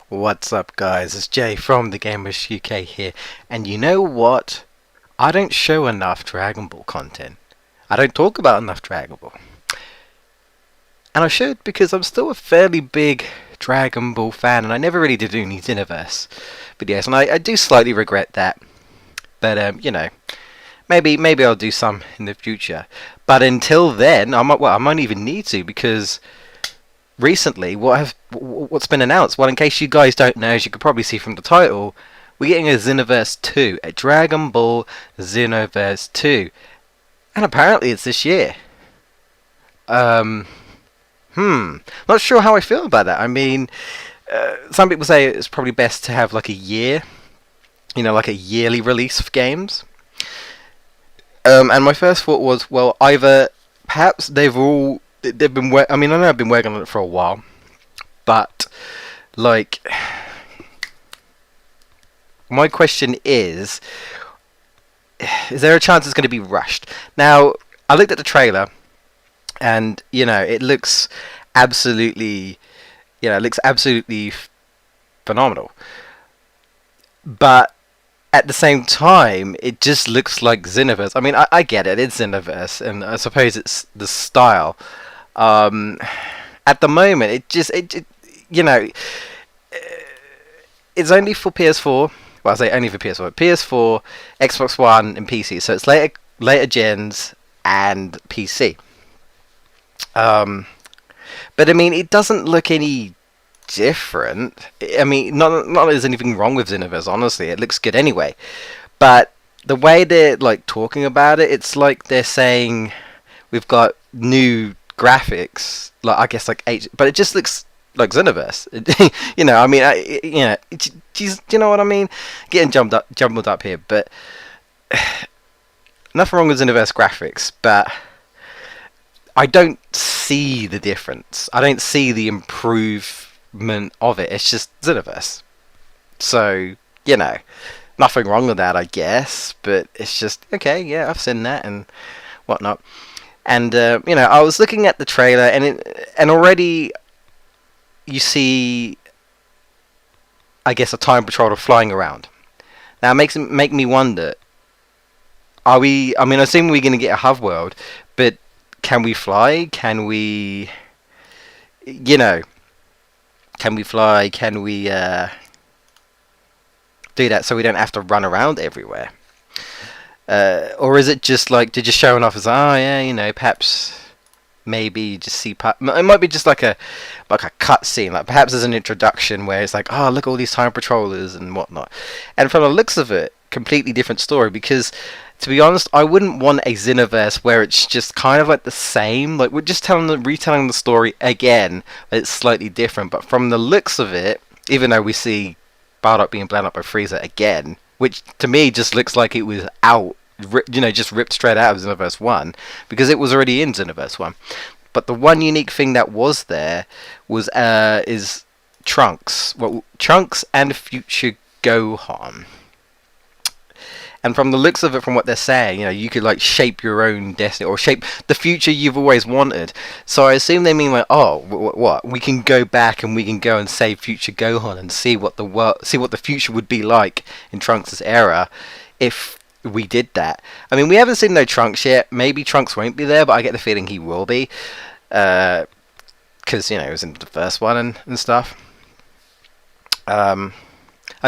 What's up, guys? It's Jay from the GamebustersUK here, and you know what? I don't show enough Dragon Ball content. I don't talk about enough Dragon Ball. And I should, because I'm still a fairly big Dragon Ball fan, and I never really did any Xenoverse videos, and I do slightly regret that. But, maybe I'll do some in the future. But until then, I might even need to, because recently, what's been announced? Well, in case you guys don't know, as you could probably see from the title, we're getting a Xenoverse 2, a Dragon Ball Xenoverse 2, and apparently it's this year. Not sure how I feel about that. I mean, some people say it's probably best to have like a year, like a yearly release of games. And my first thought was, well, either perhaps they've been I mean, I know I've been working on it for a while, but like, my question is there a chance it's going to be rushed? Now, I looked at the trailer, and it looks absolutely, phenomenal. But at the same time, it just looks like Xenoverse. I mean, I get it, it's Xenoverse, and I suppose it's the style. At the moment, it's only for PS4. Well, I say only for PS4. PS4, Xbox One, and PC. So it's later gens and PC. But I mean, it doesn't look any different. I mean, not that there's anything wrong with Xenoverse. Honestly, it looks good anyway. But the way they're like talking about it, it's like they're saying we've got new graphics, like I guess like but it just looks like Xenoverse. I mean, do you know what I mean? Getting jumbled up here, but nothing wrong with Xenoverse graphics, but I don't see the difference. I don't see the improvement of it. It's just Xenoverse. So, nothing wrong with that, I guess, but it's just, okay, yeah, I've seen that and whatnot. And, I was looking at the trailer, and already you see, I guess, a time patroller flying around. Now, it make me wonder, I assume we're going to get a hub world, but can we fly? Can we, can we fly? Can we do that so we don't have to run around everywhere? Or is it just like they're just showing off as, oh yeah, perhaps maybe just see it might be just like a cut scene, like perhaps there's an introduction where it's like, oh, look at all these time patrollers and whatnot. And from the looks of it, completely different story, because to be honest, I wouldn't want a Xenoverse where it's just kind of like the same, like we're just retelling the story again, but it's slightly different. But from the looks of it, even though we see Bardock being blown up by Frieza again, which to me just looks like it was just ripped straight out of Xenoverse 1, because it was already in Xenoverse 1. But the one unique thing that was there was is Trunks. Well, Trunks and Future Gohan. And from the looks of it, from what they're saying, you could like shape your own destiny or shape the future you've always wanted. So I assume they mean like, oh, what? We can go back and we can go and save Future Gohan and see what the future would be like in Trunks' era if we did that. I mean, we haven't seen no Trunks yet. Maybe Trunks won't be there, but I get the feeling he will be, because it was in the first one and stuff. I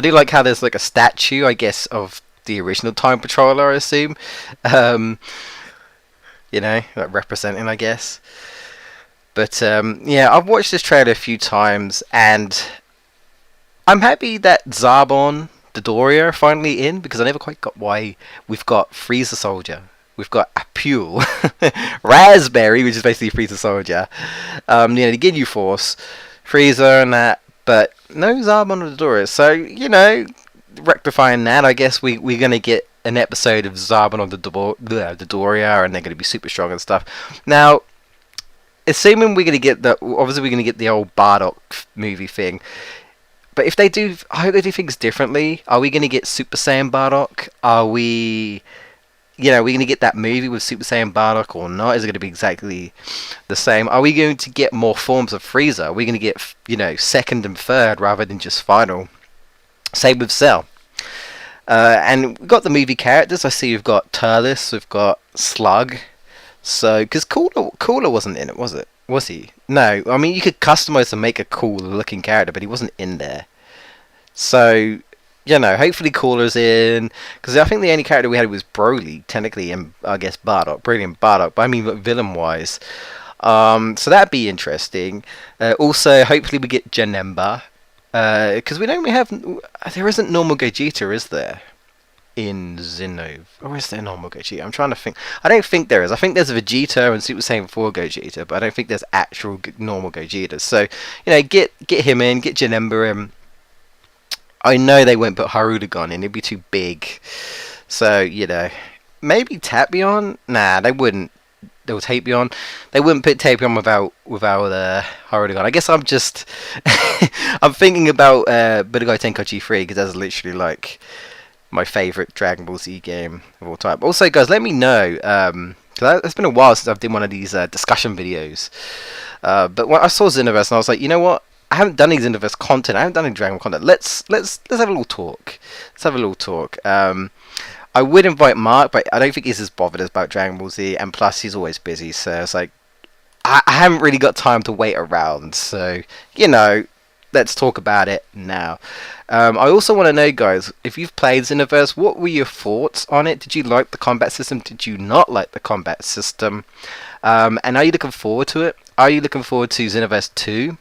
do like how there's like a statue, I guess, of the original Time Patroller, I assume. Like representing, I guess. But I've watched this trailer a few times, and I'm happy that Zarbon Dodoria are finally in, because I never quite got why we've got Frieza Soldier, we've got Apule, Raspberry, which is basically Frieza Soldier, the Ginyu Force, Frieza and that, but no Zarbon or Dodoria. So, rectifying that, I guess we're going to get an episode of Zarbon on the Dodoria, and they're going to be super strong and stuff. Now, assuming we're going to get obviously we're going to get the old Bardock movie thing, but if they do, I hope they do things differently. Are we going to get Super Saiyan Bardock? Are we Are we going to get that movie with Super Saiyan Bardock or not? Is it going to be exactly the same? Are we going to get more forms of Frieza? Are we going to get, second and third rather than just final? Same with Cell. And we've got the movie characters. I see we've got Turles, we've got Slug. So, because Cooler wasn't in it, was it? Was he? No. I mean, you could customize and make a cool looking character, but he wasn't in there. So, hopefully Cooler's in, because I think the only character we had was Broly, technically, and I guess Bardock, Broly and Bardock, but I mean villain-wise. So that'd be interesting. Also, hopefully we get Janemba, because we don't have, there isn't normal Gogeta, is there? In Xenoverse, or is there normal Gogeta? I'm trying to think. I don't think there is. I think there's Vegeta and Super Saiyan 4 Gogeta, but I don't think there's actual normal Gogeta. So, get him in, get Janemba in. I know they won't put Harudagon in, it'd be too big. So, maybe Tapion? Nah, they wouldn't. They would Tapion. They wouldn't put Tapion without Harudagon. I guess I'm just I'm thinking about Budokai Tenkaichi 3, because that's literally like my favourite Dragon Ball Z game of all time. Also, guys, let me know, because it's been a while since I've done one of these discussion videos. But when I saw Xenoverse, and I was like, you know what? I haven't done any Xenoverse content. I haven't done any Dragon Ball content. Let's have a little talk. Let's have a little talk. I would invite Mark, but I don't think he's as bothered about Dragon Ball Z. And plus, he's always busy. So it's like I haven't really got time to wait around. So let's talk about it now. I also want to know, guys, if you've played Xenoverse, what were your thoughts on it? Did you like the combat system? Did you not like the combat system? And are you looking forward to it? Are you looking forward to Xenoverse 2?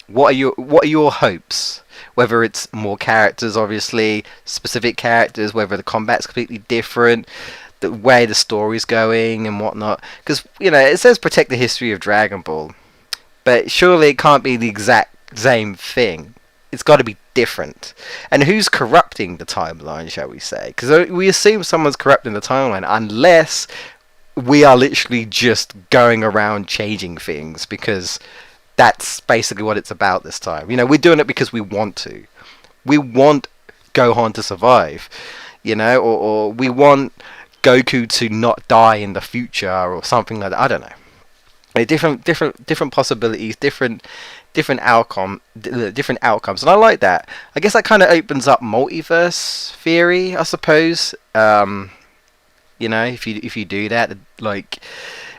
What are your hopes? Whether it's more characters, obviously, specific characters, whether the combat's completely different, the way the story's going and whatnot. Because, it says protect the history of Dragon Ball. But surely it can't be the exact same thing. It's got to be different. And who's corrupting the timeline, shall we say? Because we assume someone's corrupting the timeline, unless we are literally just going around changing things, because that's basically what it's about this time. We're doing it because we want to. We want Gohan to survive, or we want Goku to not die in the future, or something like that. I don't know. Different possibilities, different outcomes, and I like that. I guess that kind of opens up multiverse theory, I suppose. If you do that, like,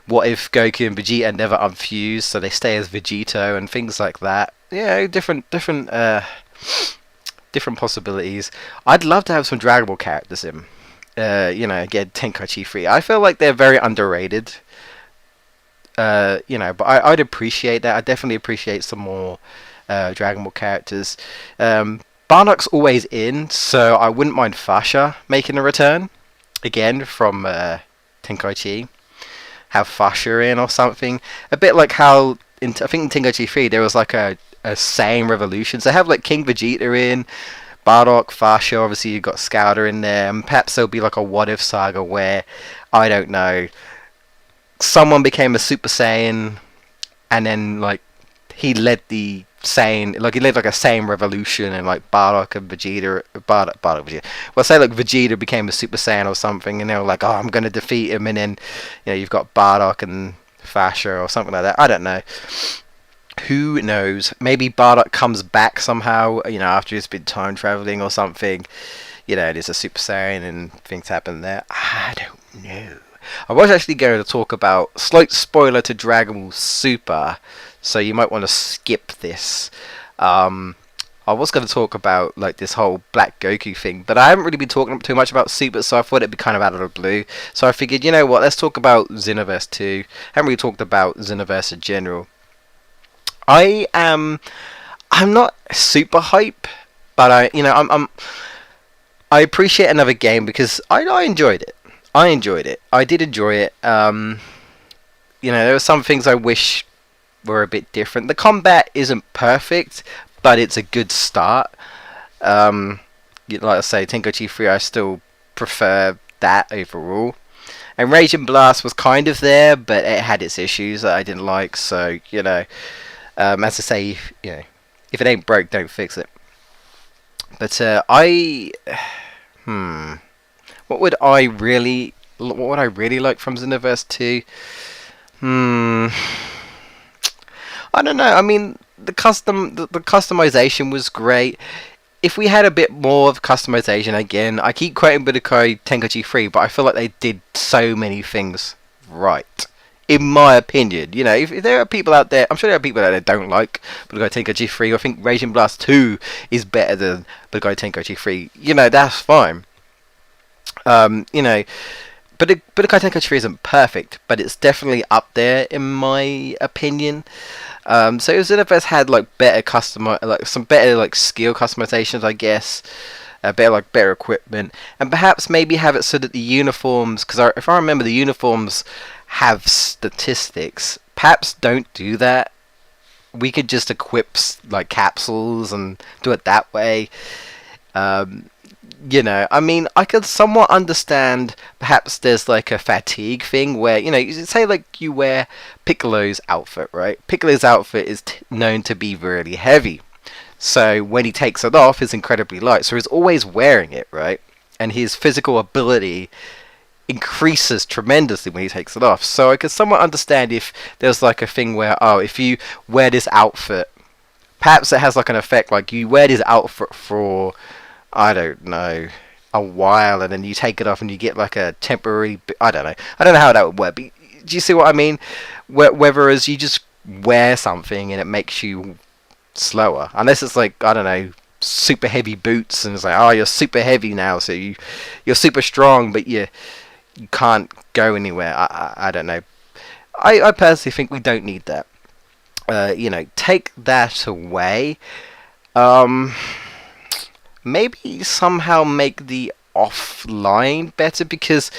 what if Goku and Vegeta never unfuse, so they stay as Vegito and things like that? Different possibilities. I'd love to have some Dragon Ball characters in. Again, Tenkaichi 3. I feel like they're very underrated. But I'd appreciate that. I definitely appreciate some more Dragon Ball characters. Bardock's always in, so I wouldn't mind Fasha making a return again from Tenkaichi. Have Fasha in or something. A bit like how I think in Tenkaichi 3 there was like a Saiyan revolution. So have like King Vegeta in, Bardock, Fasha. Obviously you've got Scouter in there, and perhaps there'll be like a what if saga where, I don't know, someone became a Super Saiyan, and then like he led the Saiyan, like he led like a Saiyan revolution, and like Bardock and Vegeta. Well, say like Vegeta became a Super Saiyan or something, and they were like, oh, I'm gonna defeat him, and then you've got Bardock and Fasha or something like that. I don't know. Who knows? Maybe Bardock comes back somehow, after he's been time traveling or something. There's a Super Saiyan and things happen there. I don't know. I was actually going to talk about, slight spoiler to Dragon Ball Super, so you might want to skip this. I was going to talk about like this whole Black Goku thing, but I haven't really been talking too much about Super, so I thought it'd be kind of out of the blue. So I figured, you know what, let's talk about Xenoverse 2. I haven't really talked about Xenoverse in general. I'm not super hype, but I appreciate another game because I enjoyed it. I did enjoy it. There were some things I wish were a bit different. The combat isn't perfect, but it's a good start. Like I say, Tenkaichi 3, I still prefer that overall. And Rage and Blast was kind of there, but it had its issues that I didn't like. So, as I say, if it ain't broke, don't fix it. But what would I really what would I really like from Xenoverse 2? Hmm. I don't know. I mean, the customization was great. If we had a bit more of customization, again, I keep quoting Budokai Tenkaichi 3, but I feel like they did so many things right. In my opinion, you know, if there are people out there, I'm sure there are people out there that don't like Budokai Tenkaichi 3. I think Raging Blast 2 is better than Budokai Tenkaichi 3. You know, that's fine. You know, but Budokai Tenkaichi 3 isn't perfect, but it's definitely up there in my opinion. So Xenoverse had like better customer, like some better like skill customizations, I guess. Better equipment, and perhaps maybe have it so that the uniforms, because if I remember, the uniforms have statistics. Perhaps don't do that. We could just equip like capsules and do it that way. Um, you know, I mean, I could somewhat understand. Perhaps there's like a fatigue thing where, you know, say like you wear Piccolo's outfit, right? Piccolo's outfit is known to be really heavy. So when he takes it off, it's incredibly light. So he's always wearing it, right? And his physical ability increases tremendously when he takes it off. So I could somewhat understand if there's like a thing where, oh, if you wear this outfit, perhaps it has like an effect, like you wear this outfit for, I don't know, a while, and then you take it off and you get like a temporary, I don't know how that would work, but do you see what I mean? Whereas you just wear something and it makes you slower, unless it's like, I don't know, super heavy boots, and it's like, oh, you're super heavy now, so you're super strong, but you can't go anywhere. I don't know. I personally think we don't need that. You know, take that away. Um, Maybe somehow make the offline better, because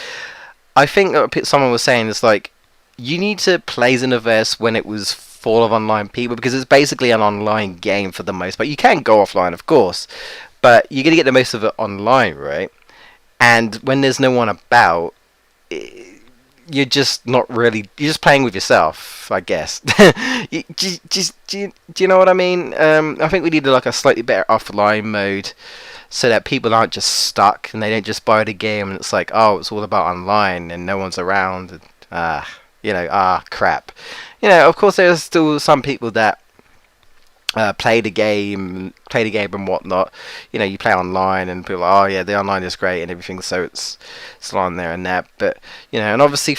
I think someone was saying it's like you need to play Xenoverse when it was full of online people, because it's basically an online game for the most part. You can go offline, of course, but you're gonna get the most of it online, right? And when there's no one about, you're just not really, you're just playing with yourself, I guess. Do you know what I mean? I think we need like a slightly better offline mode, so that people aren't just stuck and they don't just buy the game and it's like, oh, it's all about online and no one's around, and crap. You know, of course there's still some people that play the game and whatnot. You know, you play online and people are, oh yeah, the online is great and everything, so it's still on there and that. But you know, and obviously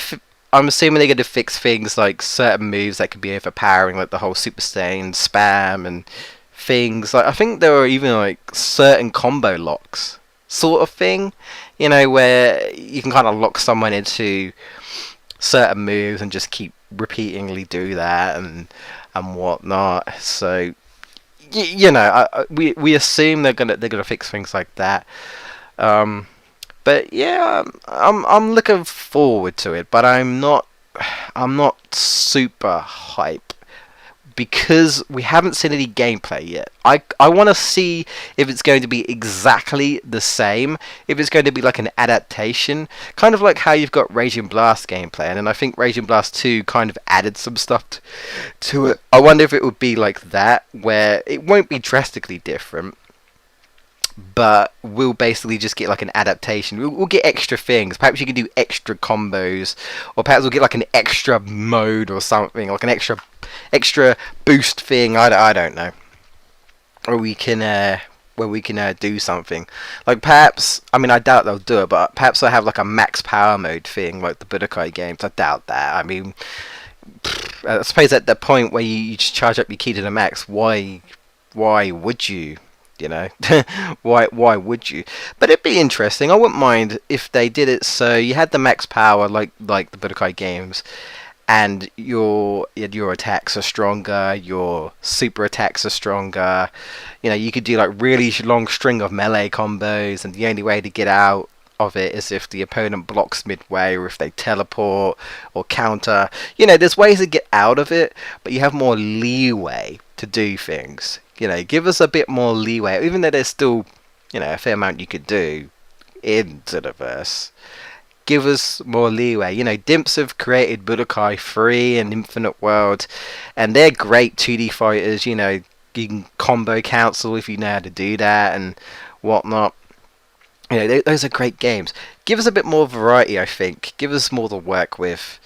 I'm assuming they're going to fix things like certain moves that could be overpowering, like the whole super stain spam and things. Like I think there were even like certain combo locks sort of thing, you know, where you can kind of lock someone into certain moves and just keep repeatedly do that and whatnot. So you know, we assume they're gonna fix things like that. But yeah, I'm looking forward to it, but I'm not super hype, because we haven't seen any gameplay yet. I want to see if it's going to be exactly the same, if it's going to be like an adaptation, kind of like how you've got Raging Blast gameplay, and then I think Raging Blast 2 kind of added some stuff to it. I wonder if it would be like that, where it won't be drastically different, but we'll basically just get like an adaptation. We'll get extra things. Perhaps you can do extra combos, or perhaps we'll get like an extra mode or something, like an extra boost thing. I don't know. Or we can where we can do something. Like perhaps, I mean, I doubt they'll do it, but perhaps they'll have like a max power mode thing like the Budokai games. I doubt that. I mean, I suppose at the point where you just charge up your key to the max, why would you? You know, why would you? But it'd be interesting. I wouldn't mind if they did it so you had the max power like the Budokai games, and your attacks are stronger, your super attacks are stronger. You know, you could do like really long string of melee combos, and the only way to get out of it is if the opponent blocks midway, or if they teleport or counter. You know, there's ways to get out of it, but you have more leeway to do things. You know, give us a bit more leeway, even though there's still, you know, a fair amount you could do in Xenoverse. Give us more leeway. You know, Dimps have created Budokai 3 and Infinite World, and they're great 2D fighters. You know, you can combo cancel if you know how to do that and whatnot. You know, those are great games. Give us a bit more variety, I think. Give us more to work with,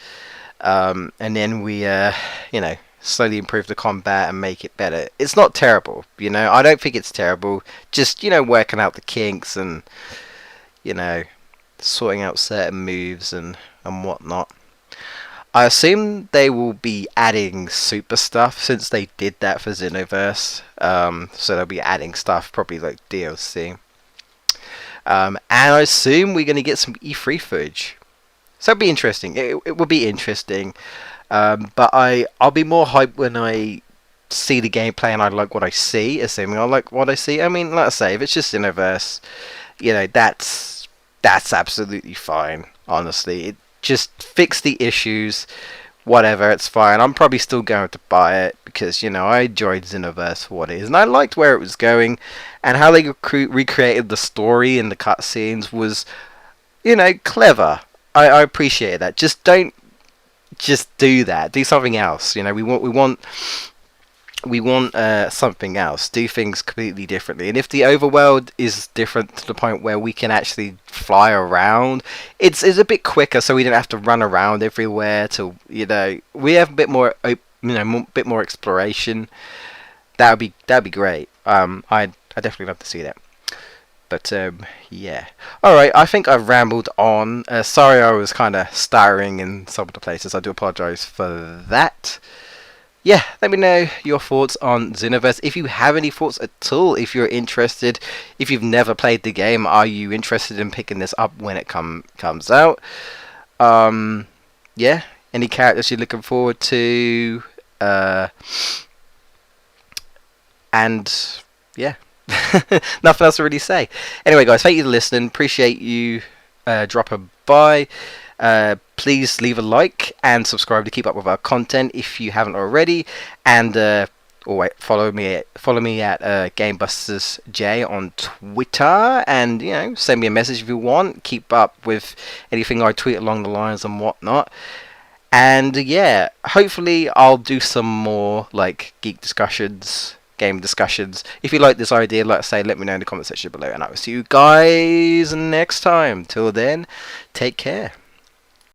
and then we, you know, slowly improve the combat and make it better. It's not terrible, you know. I don't think it's terrible. Just, you know, working out the kinks and, you know, sorting out certain moves and whatnot. I assume they will be adding super stuff since they did that for Xenoverse. So they'll be adding stuff, probably like DLC. And I assume we're going to get some E3 footage. So it'll be interesting. It will be interesting. But I'll be more hyped when I see the gameplay and I like what I see, assuming I like what I see. I mean, like I say, if it's just Xenoverse, you know, that's absolutely fine, honestly. It just fix the issues, whatever, it's fine. I'm probably still going to buy it because, you know, I enjoyed Xenoverse for what it is, and I liked where it was going, and how they recreated the story and the cutscenes was, you know, clever. I appreciate that. Just don't just do that. Do something else. You know, we want something else. Do things completely differently. And if the overworld is different to the point where we can actually fly around, it's a bit quicker, so we don't have to run around everywhere. To, you know, we have a bit more, you know, bit more exploration. That'd be great. I definitely love to see that. But yeah. All right. I think I've rambled on. Sorry, I was kind of stuttering in some of the places. I do apologise for that. Yeah, let me know your thoughts on Xenoverse. If you have any thoughts at all, if you're interested, if you've never played the game, are you interested in picking this up when it comes out? Yeah, any characters you're looking forward to? And yeah, nothing else to really say. Anyway, guys, thank you for listening. Appreciate you dropping by. Please leave a like and subscribe to keep up with our content if you haven't already. And follow me at GamebustersJ on Twitter, and, you know, send me a message if you want. Keep up with anything I tweet along the lines and whatnot. And yeah, hopefully I'll do some more like geek discussions, game discussions. If you like this idea, like I say, let me know in the comment section below, and I will see you guys next time. Till then, take care.